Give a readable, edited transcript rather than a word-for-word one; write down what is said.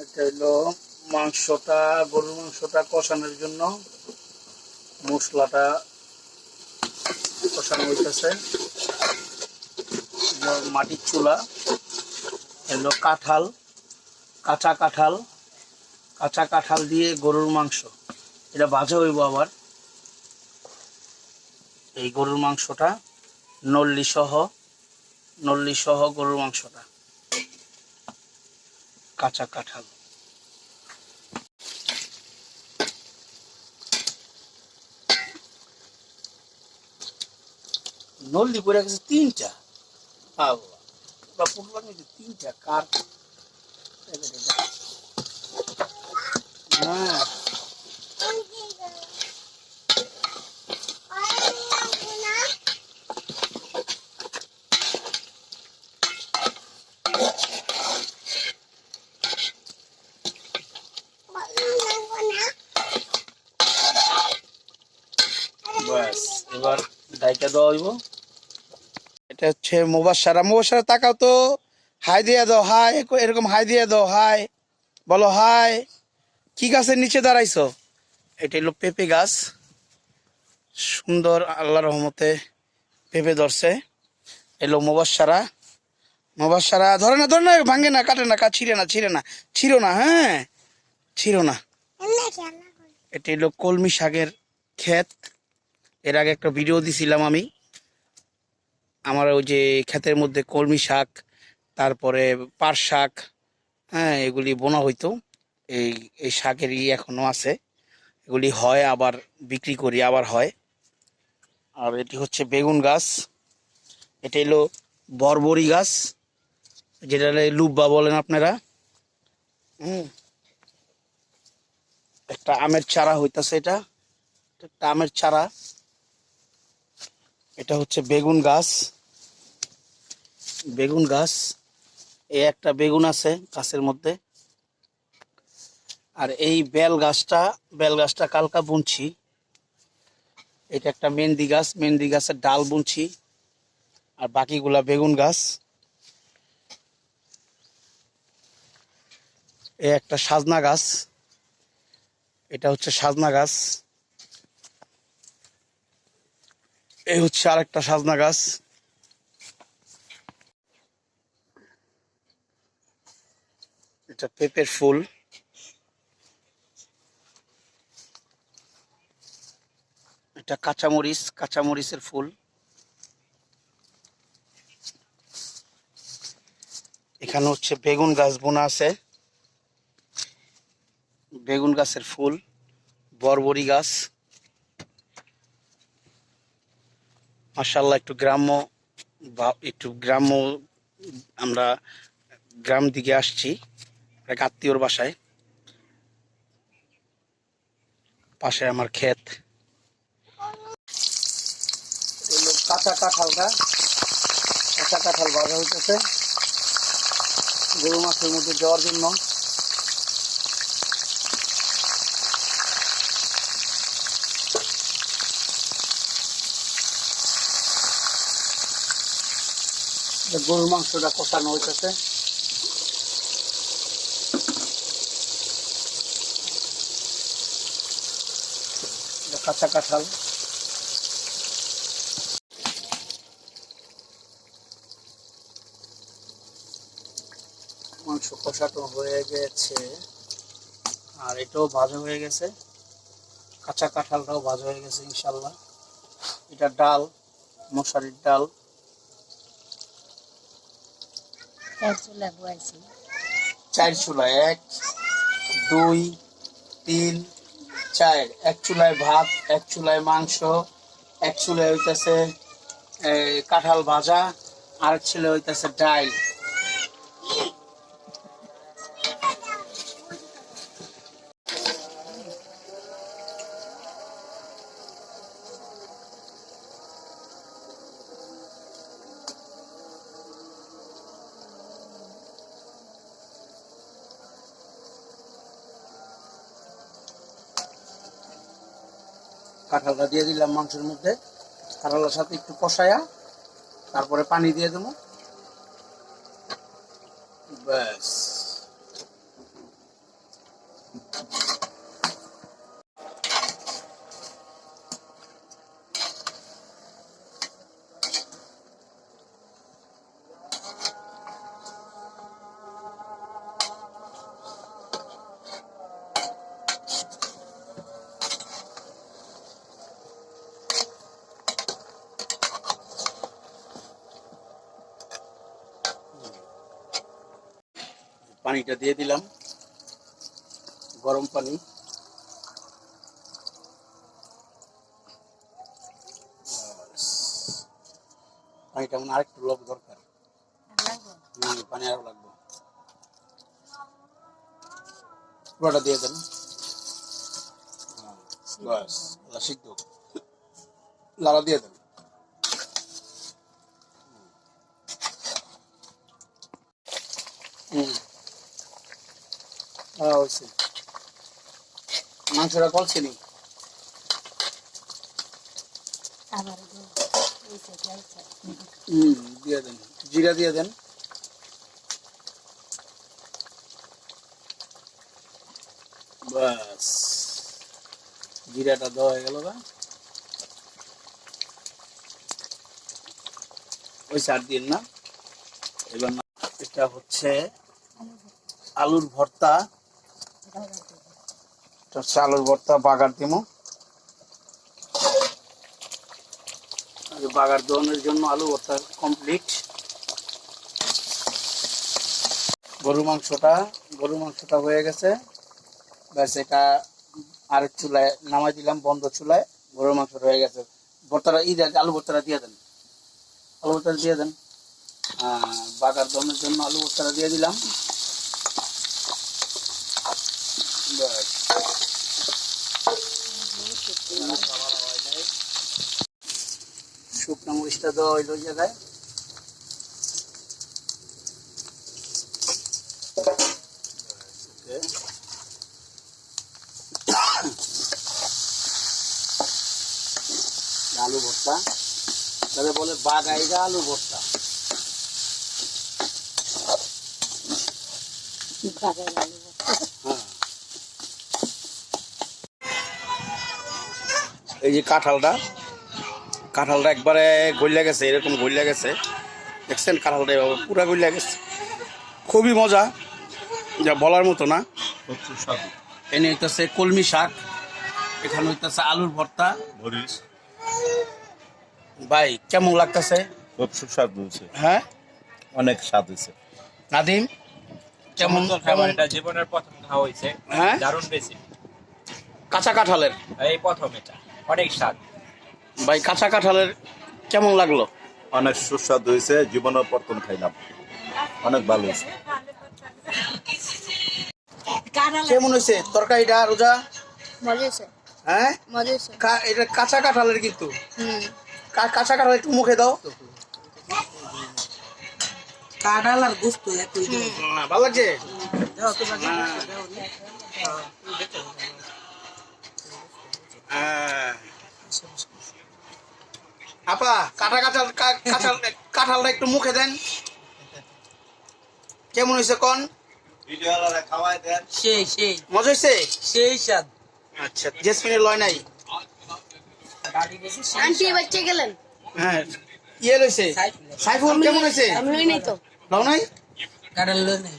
এটা হলো মাংসটা, গরুর মাংসটা কষানোর জন্য মশলাটা কষানো হইতেছে। মাটির চুলা, এলো কাঁঠাল, কাঁচা কাঁঠাল, কাঁচা কাঁঠাল দিয়ে গরুর মাংস এটা ভাজা হইব। আবার এই গরুর মাংসটা নল্লি সহ গরুর মাংসটা, কাঁচা কাঁঠাল। নল্লি পড়ে গেছে তিনটা, তিনটা কার। হ্যাঁ, বাস এবার ডাইটা দেওয়া হইব। এটা হচ্ছে মুবাশশারা। মুবাশশারা তাকাও তো, হাই দিয়ে দাও, হাই এরকম হাই দিয়ে দাও, হাই বলো, হাই। কি গাছের নিচে দাঁড়াইছো? এটা হলো পেঁপে গাছ, সুন্দর আল্লাহ রহমতে পেঁপে ধরছে। এলো মুবাশশারা। মুবাশশারা ধরে না, ধরে না, ভাঙে না, কাটে না, ছিঁড়ো না, হ্যাঁ ছিঁড়ো না। এটা হলো কলমি শাকের ক্ষেত। এর আগে একটা ভিডিও দিছিলাম আমি, আমার ওই যে ক্ষেতের মধ্যে কলমি শাক, তারপরে পাট শাক, হ্যাঁ এগুলি বোনা হইতো। এই এই শাকেরই এখনো আছে, এগুলি হয় আবার বিক্রি করি, আবার হয়। আর এটি হচ্ছে বেগুন গাছ। এটা হলো বরবরি গাছ, যেটা লুব্বা বলেন আপনারা। একটা আমের চারা হইতাছে, এটা একটা আমের চারা। এটা হচ্ছে বেগুন গাছ, বেগুন গাছ। এই একটা বেগুন আছে গাছের মধ্যে। আর এই বেল গাছটা কালকা বুনছি। এটা একটা মেহেন্দি গাছ, মেহেন্দি গাছের ডাল বুনছি। আর বাকিগুলা বেগুন গাছ। এই একটা সাজনা গাছ, এটা হচ্ছে সাজনা গাছ। এই হচ্ছে আরেকটা সাজনা গাছ। এটা পেঁপের ফুল। এটা কাঁচামরিচ, কাঁচামরিচের ফুল। এখানে হচ্ছে বেগুন গাছ বোনা আছে, বেগুন গাছের ফুল। বরবরি গাছ। মাশাআল্লাহ, একটু গ্রাম্য, আমরা গ্রাম দিকে আসছি এক আত্মীয়র বাসায়। পাশে আমার ক্ষেত। কাঁচা কাঁঠালটা, কাঁচা কাঁঠাল ভাজা হইতেছে গরু মাছের মধ্যে দেওয়ার জন্য। গরুর মাংসটা কষানো হইতেছে। কাঁচা কাঁঠাল। মাংস কষানো হয়ে গেছে, আর এটাও ভাজা হয়ে গেছে। কাঁচা কাঁঠালটাও ভাজা হয়ে গেছে ইনশাল্লাহ। এটা ডাল, মশারির ডাল। চার চুলায়, 1 2 3 4, এক চুলায় ভাত, এক চুলায় মাংস, এক চুলায় হইতেছে কাঁঠাল ভাজা, আরেক চুলায় হইতেছে ডাল। কাঁঠালটা দিয়ে দিলাম মাংসের মধ্যে, কাঁঠালের সাথে একটু কষায়া তারপরে পানি দিয়ে দেবো, ব্যাস। পানিটা দিয়ে দিলাম, গরম পানি। পানিটা মনে আরেকটু লোক দরকার, পানি আরো লাগবে। পুরোটা দিয়ে দেন, বাস সিদ্ধ লাড়া দিয়ে দেন। মাংসটা কলছে নি, দিয়ে দেন, জিরা দিয়ে দেন। বাস জিরাটা দেওয়া হয়ে গেল। ওই সার দিন না, এবার এটা হচ্ছে আলুর ভর্তা। আলুর ভর্তা বাগার দিব, বাগার দেওয়ানোর জন্য আলু ভর্তা কমপ্লিট। গরুর মাংসটা হয়ে গেছে, ব্যাস এটা আরেক চুলায় নামাই দিলাম, বন্ধ চুলায়। গরুর মাংসটা হয়ে গেছে। ভর্তাটা আলু ভর্তাটা দিয়ে দেন, আলু ভর্তাটা দিয়ে দেন। বাগার দেওয়ানোর জন্য আলু ভর্তাটা দিয়ে দিলাম। শুকনো মরিচটা দেওয়া হইল জায়গায়। আলু ভর্তা তাহলে বলে বাগাইগা আলু ভর্তা। এই যে কাঁঠালটা একবারে গলিয়া গেছে, এরকম গলিয়া গেছে, দেখছেন কাঁঠালটা এভাবে পুরা গলিয়া গেছে। খুবই মজা, যা বলার মতো না। এনে হইতেছে কলমি শাক, এখানে হইতেছে আলুর ভর্তা। ভাই কেমন লাগতেছে? খুব সুস্বাদু হয়েছে। হ্যাঁ, অনেক স্বাদ হয়েছে। নাদিম কেমন? এটা জীবনের প্রথম খাওয়া হয়েছে, হ্যাঁ দারুণ রেসিপি। কাঁচা কাঁঠালের এই প্রথম, এটা অনেক স্বাদ। ভাই কাঁচা কাঁঠালের কেমন লাগলো? অনেক সুস্বাদু হয়েছে, জীবনের প্রথম খাইলাম, অনেক ভালো হয়েছে। কেমন হয়েছে তরকারিটা রোজা? মজা হয়েছে, হ্যাঁ মজা হয়েছে। এটা কাঁচা কাঁঠালের, কিন্তু কাঁচা কাঁঠাল একটু মুখে দাও। কাঁঠাল আর গোস্ত একই। ভালো লাগছে? আপা কাঁঠালটা একটু মুখে দেন, কেমন হয়েছে কোন? সেই সেই মজা হয়েছে, সেই স্বাদ। আচ্ছা, জেসমিনের লয় নাই? আন্টি বাচ্চা গেলেন? হ্যাঁ, ইয়ে লইছে সাইফুল, কেমন হয়েছে? আমি লই নাই তো। লও নাই? কাঁঠাল লই নাই।